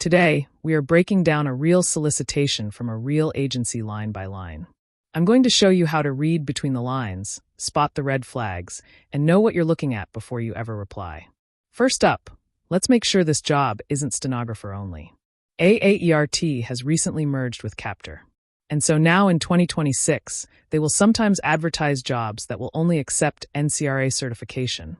Today, we are breaking down a real solicitation from a real agency line by line. I'm going to show you how to read between the lines, spot the red flags, and know what you're looking at before you ever reply. First up, let's make sure this job isn't stenographer only. AAERT has recently merged with Capter. And so now in 2026, they will sometimes advertise jobs that will only accept NCRA certification,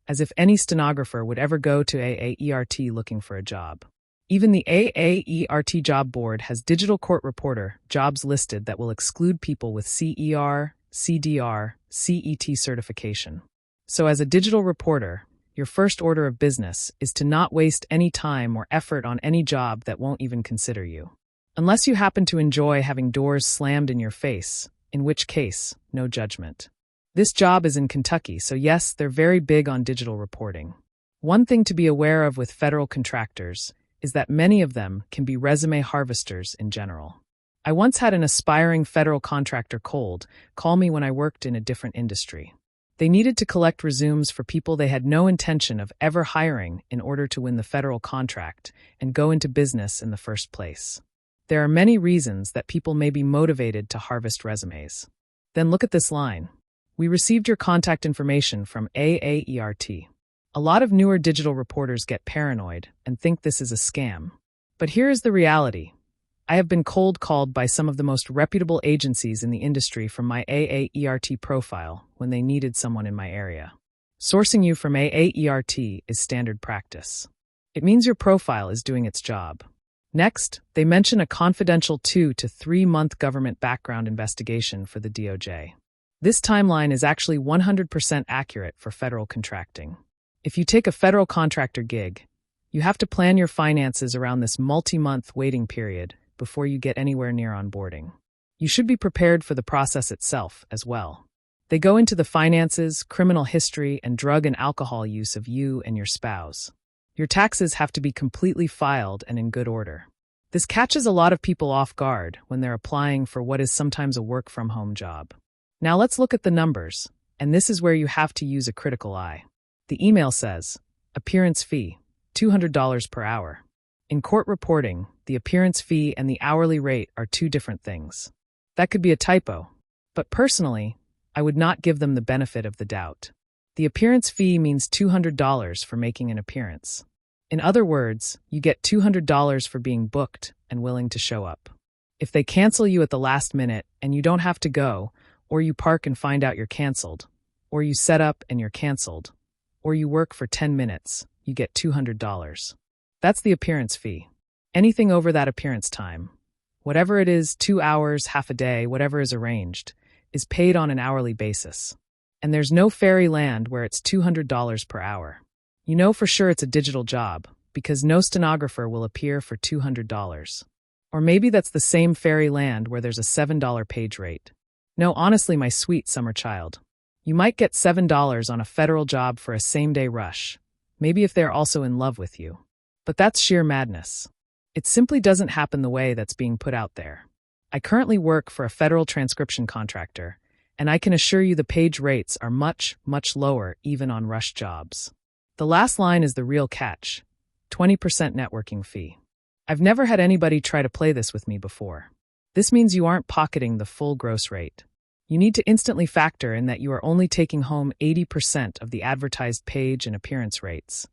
as if any stenographer would ever go to AAERT looking for a job. Even the AAERT job board has digital court reporter jobs listed that will exclude people with CER, CDR, CET certification. So as a digital reporter, your first order of business is to not waste any time or effort on any job that won't even consider you. Unless you happen to enjoy having doors slammed in your face, in which case, no judgment. This job is in Kentucky, so yes, they're very big on digital reporting. One thing to be aware of with federal contractors is that many of them can be resume harvesters in general. I once had an aspiring federal contractor call me when I worked in a different industry. They needed to collect resumes for people they had no intention of ever hiring in order to win the federal contract and go into business in the first place. There are many reasons that people may be motivated to harvest resumes. Then look at this line. We received your contact information from AAERT. A lot of newer digital reporters get paranoid and think this is a scam. But here is the reality. I have been cold called by some of the most reputable agencies in the industry from my AAERT profile when they needed someone in my area. Sourcing you from AAERT is standard practice. It means your profile is doing its job. Next, they mention a confidential 2 to 3 month government background investigation for the DOJ. This timeline is actually 100% accurate for federal contracting. If you take a federal contractor gig, you have to plan your finances around this multi-month waiting period before you get anywhere near onboarding. You should be prepared for the process itself as well. They go into the finances, criminal history, and drug and alcohol use of you and your spouse. Your taxes have to be completely filed and in good order. This catches a lot of people off guard when they're applying for what is sometimes a work-from-home job. Now let's look at the numbers, and this is where you have to use a critical eye. The email says, appearance fee, $200 per hour. In court reporting, the appearance fee and the hourly rate are two different things. That could be a typo, but personally, I would not give them the benefit of the doubt. The appearance fee means $200 for making an appearance. In other words, you get $200 for being booked and willing to show up. If they cancel you at the last minute and you don't have to go, or you park and find out you're canceled, or you set up and you're canceled, or you work for 10 minutes, you get $200. That's the appearance fee. Anything over that appearance time, whatever it is, 2 hours, half a day, whatever is arranged, is paid on an hourly basis. And there's no fairy land where it's $200 per hour. You know for sure it's a digital job, because no stenographer will appear for $200. Or maybe that's the same fairy land where there's a $7 page rate. No, honestly, my sweet summer child. You might get $7 on a federal job for a same-day rush, maybe if they're also in love with you. But that's sheer madness. It simply doesn't happen the way that's being put out there. I currently work for a federal transcription contractor, and I can assure you the page rates are much, much lower even on rush jobs. The last line is the real catch, 20% networking fee. I've never had anybody try to play this with me before. This means you aren't pocketing the full gross rate. You need to instantly factor in that you are only taking home 80% of the advertised page and appearance rates.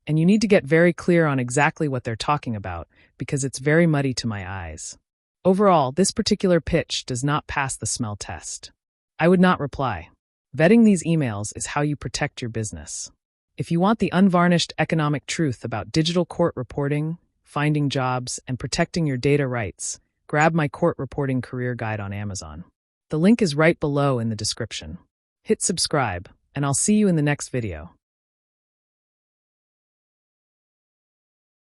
And you need to get very clear on exactly what they're talking about because it's very muddy to my eyes. Overall, this particular pitch does not pass the smell test. I would not reply. Vetting these emails is how you protect your business. If you want the unvarnished economic truth about digital court reporting, finding jobs, and protecting your data rights, grab my court reporting career guide on Amazon. The link is right below in the description. Hit subscribe, and I'll see you in the next video.